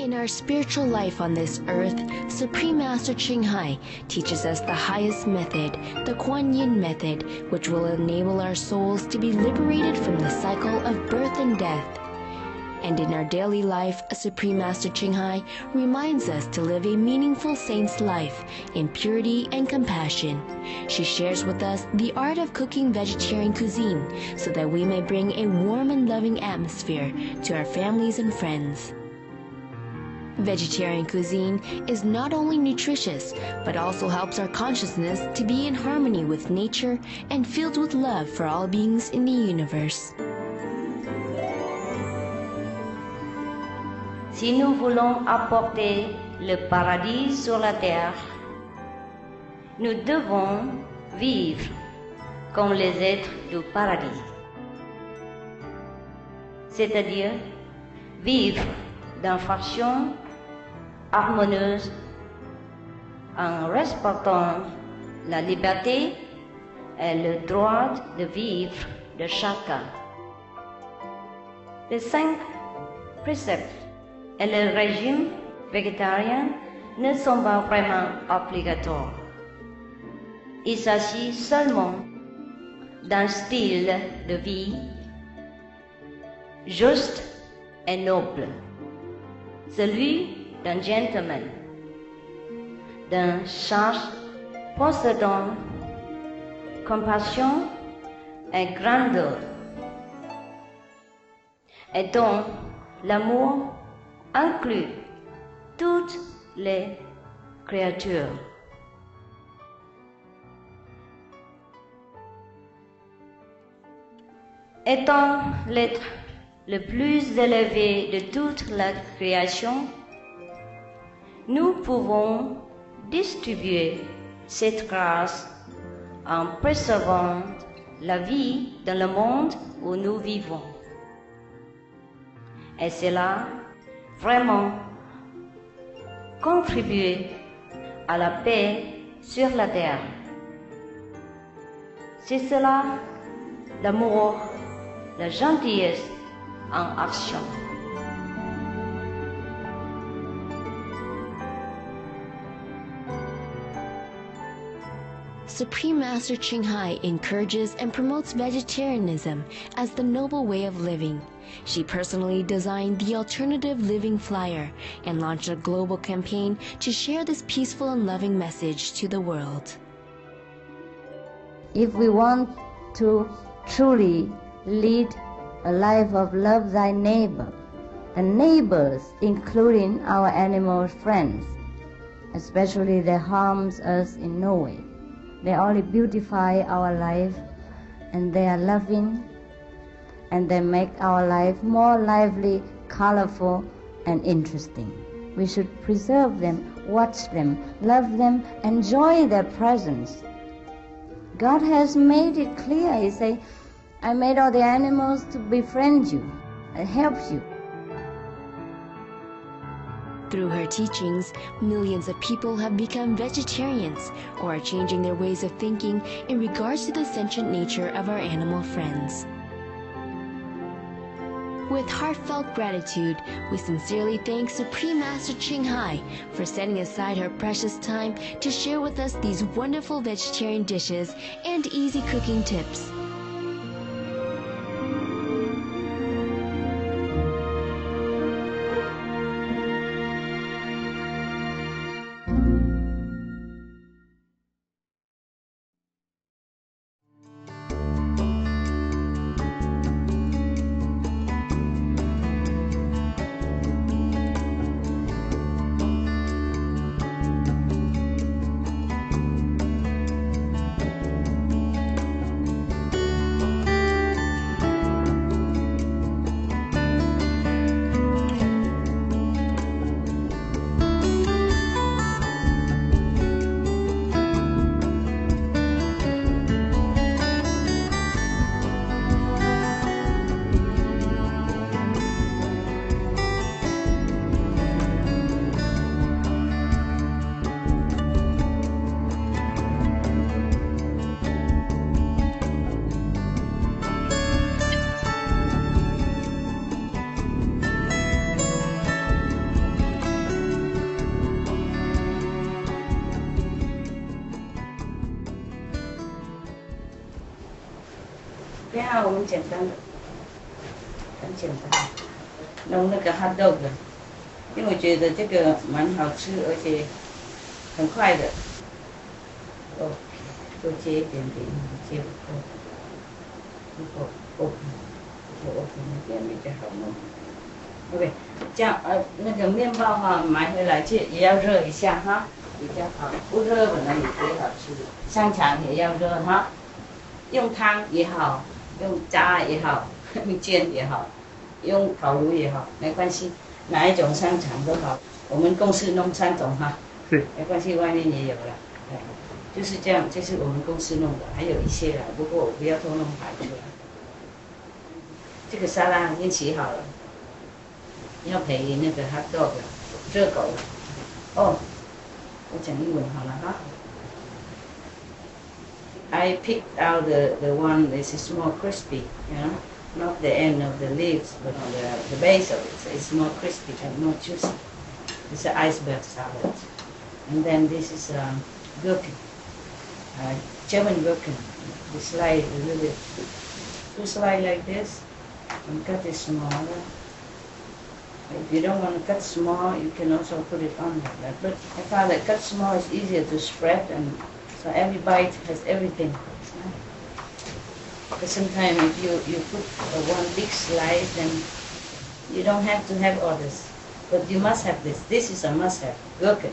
In our spiritual life on this earth, Supreme Master CHINGHAI teaches us the highest method, the Kuan Yin method, which will enable our souls to be liberated from the cycle of birth and death. And in our daily life, Supreme Master CHINGHAI reminds us to live a meaningful saint's life in purity and compassion. She shares with us the art of cooking vegetarian cuisine so that we may bring a warm and loving atmosphere to our families and friends. Vegetarian cuisine is not only nutritious, but also helps our consciousness to be in harmony with nature and filled with love for all beings in the universe. Si nous voulons apporter le paradis sur la terre, nous devons vivre comme les êtres du paradis. C'est-à-dire vivre d'une façon harmonieuse en respectant la liberté et le droit de vivre de chacun. Les 5 préceptes et le régime végétarien ne sont pas vraiment obligatoires. Il s'agit seulement d'un style de vie juste et noble, celui d'un gentleman, d'un sage possédant compassion et grandeur, et dont l'amour inclut toutes les créatures. Étant l'être le plus élevé de toute la création, nous pouvons distribuer cette grâce en préservant la vie dans le monde où nous vivons. Et cela vraiment contribuer à la paix sur la terre. C'est cela l'amour, la gentillesse en action. Supreme Master CHINGHAI encourages and promotes vegetarianism as the noble way of living. She personally designed the Alternative Living Flyer and launched a global campaign to share this peaceful and loving message to the world. If we want to truly lead a life of love thy neighbor, the neighbors including our animal friends, especially they harms us in no way. They only beautify our life, and they are loving, and they make our life more lively, colorful, and interesting. We should preserve them, watch them, love them, enjoy their presence. God has made it clear. He said, I made all the animals to befriend you and help you. Through her teachings, millions of people have become vegetarians or are changing their ways of thinking in regards to the sentient nature of our animal friends. With heartfelt gratitude, we sincerely thank Supreme Master CHINGHAI for setting aside her precious time to share with us these wonderful vegetarian dishes and easy cooking tips. 啊，我们简单的，很简单，弄那个 hot dog 的，因为我觉得这个蛮好吃，而且很快的。哦，多接一点点，接不够，如果 open 那边比较好弄。OK， 这样那个面包哈买回来也要热一下哈，比较好。不热本来也可以好吃，香肠也要热哈，用汤也好，用炸也好，用煎也好，用烤炉也好，没关系，哪一种香肠都好。我们公司弄3种哈，没关系，外面也有了。就是这样，这是我们公司弄的，还有一些啦，不过我不要通通排出来。这个沙拉已经洗好了。要配那个 hot dog 热狗哦，我讲英文好了哈。I picked out the one that is more crispy, you know, not the end of the leaves, but on the base of it. So it's more crispy and more juicy. It's an iceberg salad, and then this is gherkin, German gherkin. We slice a little bit, 2 slices like this, and cut it smaller. If you don't want to cut small, you can also put it on like that. But I found that cut small is easier to spread, and so every bite has everything. But sometimes if you put one big slice, then you don't have to have others. But you must have this. This is a must-have. Gherkin,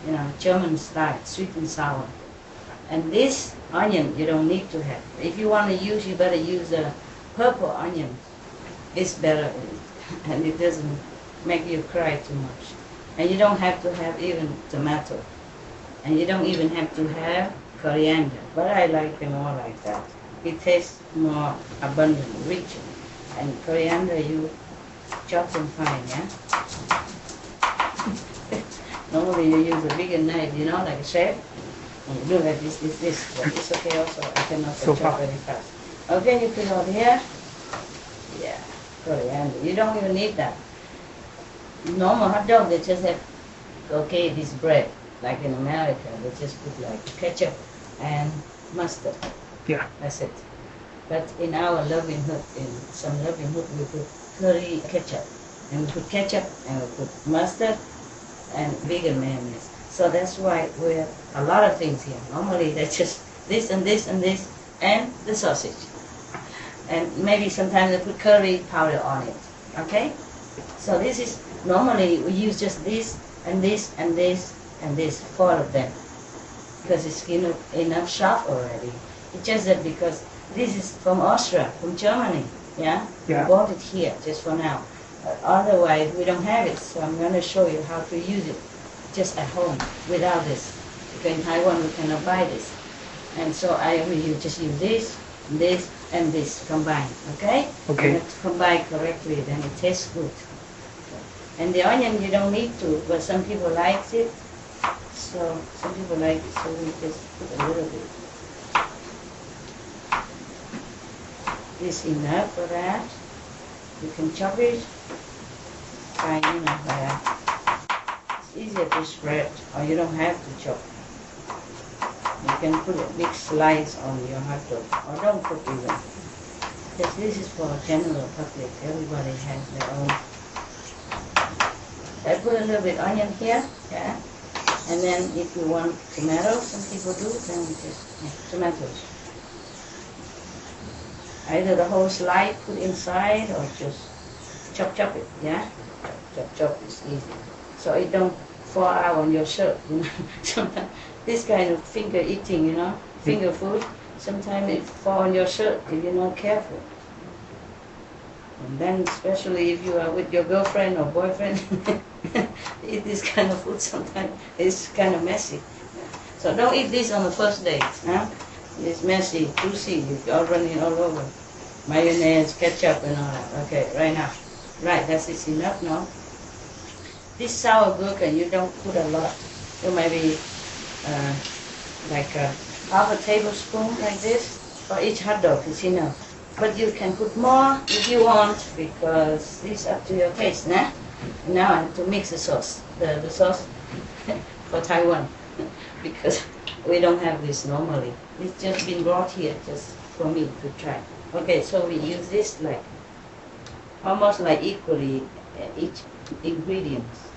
you know, German style, sweet and sour. And this onion you don't need to have. If you want to use, you better use a purple onion. It's better. And it doesn't make you cry too much. And you don't have to have even tomato. And you don't even have to have coriander. But I like them all like that. It tastes more abundant, richer. And coriander, you chop them fine, yeah? Normally you use a bigger knife, you know, like a chef. And you do like this. But it's okay also. I cannot chop very fast. Okay, you put it over here. Yeah. Coriander. You don't even need that. Normal hot dog, they just have, okay, this bread, like in America, they just put like ketchup and mustard. Yeah. That's it. But in our Loving Hood, in some Loving Hood, we put curry ketchup. And we put ketchup, and we put mustard, and vegan mayonnaise. So that's why we have a lot of things here. Normally, they just this and this and this, and the sausage. And maybe sometimes they put curry powder on it, okay? So this is, normally we use just this, and this, and this, and this, 4 of them. Because it's enough shop already. It's just that because this is from Austria, from Germany, yeah? Yeah. We bought it here, just for now. Otherwise, we don't have it, so I'm going to show you how to use it just at home, without this. Because in Taiwan, we cannot buy this. And so I will just use this, and this combined, okay? Okay. And to combine correctly, then it tastes good. And the onion you don't need to, but some people like it. So some people like it, so we just put a little bit. This is enough for that. You can chop it, fine, you know, like that. It's easier to spread, or you don't have to chop. You can put a big slice on your hot dog, or don't put even. Because this is for general public. Everybody has their own. I put a little bit onion here, yeah. And then if you want tomatoes, some people do, then we just tomatoes. Either the whole slice put inside, or just chop it, yeah. Chop is easy, so it don't fall out on your shirt. You know, sometimes this kind of finger eating, you know, finger food, sometimes it fall on your shirt if you're not careful. And then especially if you are with your girlfriend or boyfriend, eat this kind of food sometimes it's kind of messy. So don't eat this on the first date, huh? It's messy, juicy, it's all running all over. Mayonnaise, ketchup and all that. Okay, right now. Right, that's enough now. This sour gherkin, you don't put a lot. You maybe like half a tablespoon like this for each hot dog is enough. But you can put more if you want, because it's up to your taste, nah? Now I have to mix the sauce, the sauce for Taiwan, because we don't have this normally. It's just been brought here just for me to try. Okay, so we use this like almost like equally each ingredients.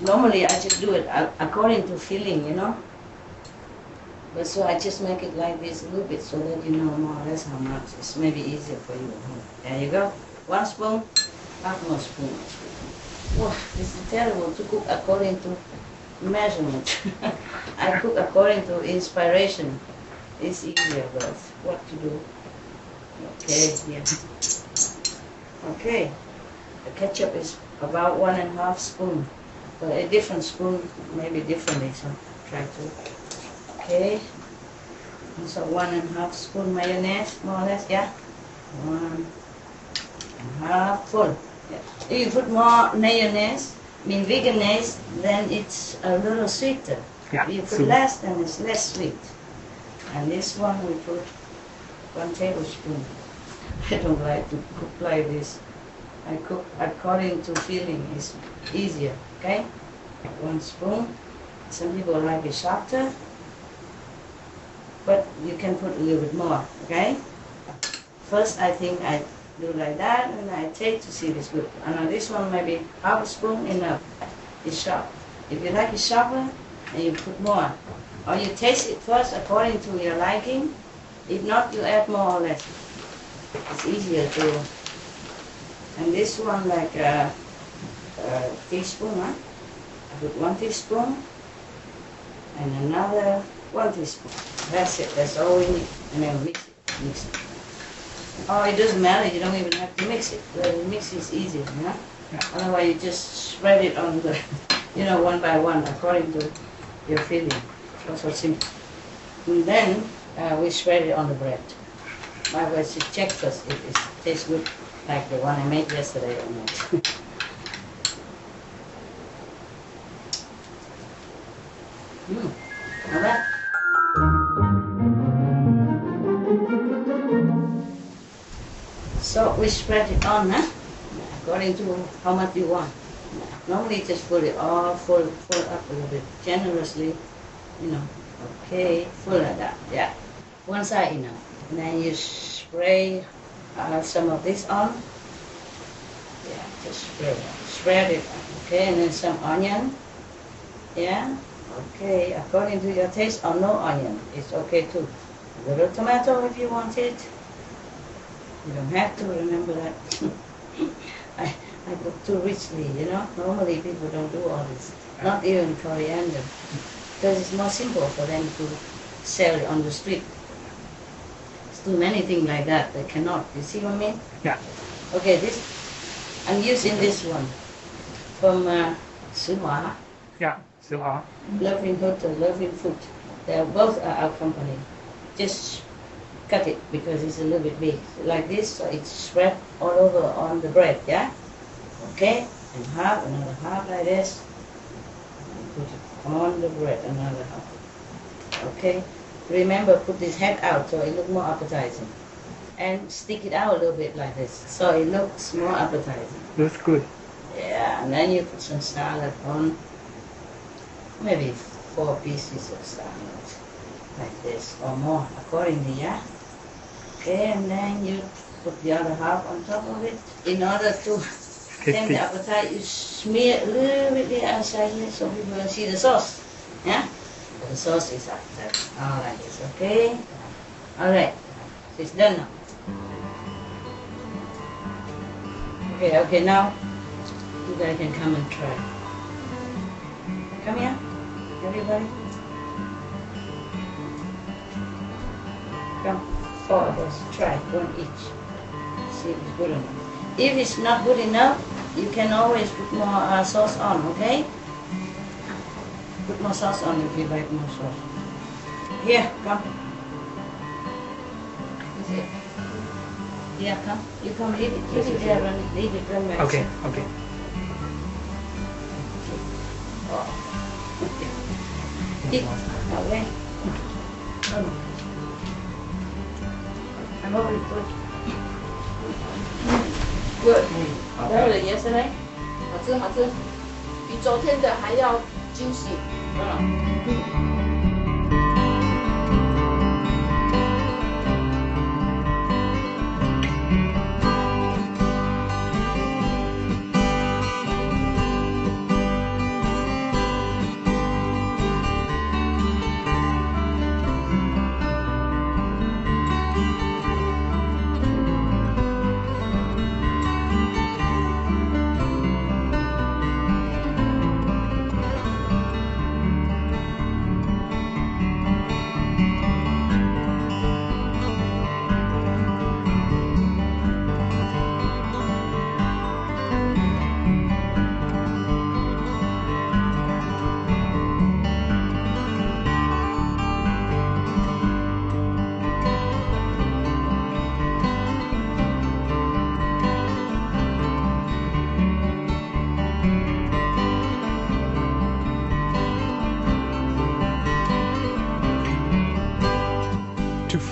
Normally I just do it according to feeling, you know. But so I just make it like this a little bit so that you know more or less how much. It's maybe easier for you at home. There you go. 1 spoon, half more spoon. Wow, this is terrible to cook according to measurement. I cook according to inspiration. It's easier, but what to do? Okay, yeah. Okay, the ketchup is about 1.5 spoon. But a different spoon, maybe differently, so try to. Okay, and so 1.5 spoon mayonnaise, more or less, yeah? 1.5 full. Yeah. If you put more mayonnaise, veganese, then it's a little sweeter. Yeah, If you put less, then it's less sweet. And this one we put 1 tablespoon. I don't like to cook like this. I cook according to feeling. It's easier, okay? 1 spoon. Some people like it softer, but you can put a little bit more, okay? First, I think I do like that, and I taste to see if it's good. And on this one, maybe half a spoon enough. It's sharp. If you like it sharper, then you put more. Or you taste it first according to your liking. If not, you add more or less. It's easier to. And this one like a teaspoon, huh? I put 1 teaspoon and another 1 teaspoon. That's it, that's all we need. And then mix it. Oh, it doesn't matter, you don't even have to mix it. The mix is easier, you know? Yeah. Otherwise you just spread it on the, you know, one by one according to your feeling. So simple. And then we spread it on the bread. I was to check first if it tastes good like the one I made yesterday or not. Alright. So we spread it on, huh? According to how much you want. Normally just put it all full up a little bit, generously, you know. Okay, full like that, yeah. One side enough. And then you spray some of this on. Yeah, just spread it. Okay, and then some onion. Yeah, okay, according to your taste, or no onion, it's okay too. A little tomato if you want it. You don't have to, remember that. I cook too richly, you know. Normally people don't do all this. Not even coriander. Because it's more simple for them to sell it on the street. It's too many things like that, they cannot. You see what I mean? Yeah. Okay, this, I'm using this one from CHINGHAI. Yeah, CHINGHAI. Loving Hotel, Loving Food. They both are our company. Just cut it because it's a little bit big. Like this, so it's spread all over on the bread, yeah? Okay, and half, another half like this. And put it on the bread, another half. Okay, remember put this head out so it looks more appetizing. And stick it out a little bit like this, so it looks more appetizing. Looks good. Yeah, and then you put some salad on. Maybe 4 pieces of salad, like this, or more, accordingly, yeah? Okay, and then you put the other half on top of it. In order to tame the appetite, you smear a little bit the outside here so people can see the sauce, yeah? The sauce is after, all like this, okay? All right, so it's done now. Okay, now you guys can come and try. Come here, everybody. Come, 4 of us, try, 1 each. See if it's good enough. If it's not good enough, you can always put more sauce on, okay? Put more sauce on if you like more sauce. Here, come. Yeah, come. You come, leave it there, leave it, run back. Okay. Oh. Eat. Okay. I'm already good. Good. That was yesterday? 好吃，比昨天的还要惊喜。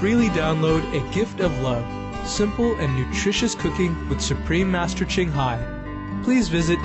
freely download A Gift of Love, Simple and Nutritious Cooking with Supreme Master CHINGHAI. Please visit